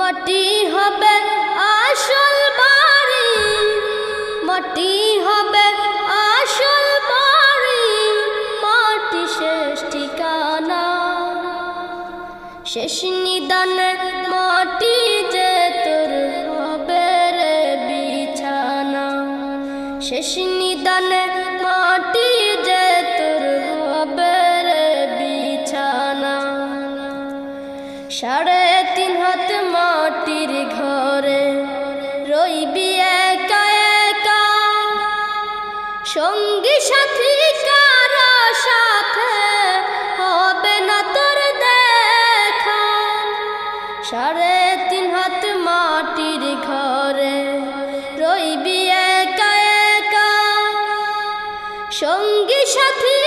মাটি হবে আসল বাড়ি, মাটি হবে আসল বাড়ি, মাটি শেষ ঠিকানা। শেষ নিদানে মাটি যে তোর হবে রে বিছানা, শেষ নিদানে মাটি যে তোর হবে রে বিছানা। 3.5 হাত মাটির ঘরে রইবি একা একা, সঙ্গী সাথী কারো সাথে হবে না তোর দেখা। 3.5 হাত মাটির ঘরে রইবি একা একা, সঙ্গী সাথী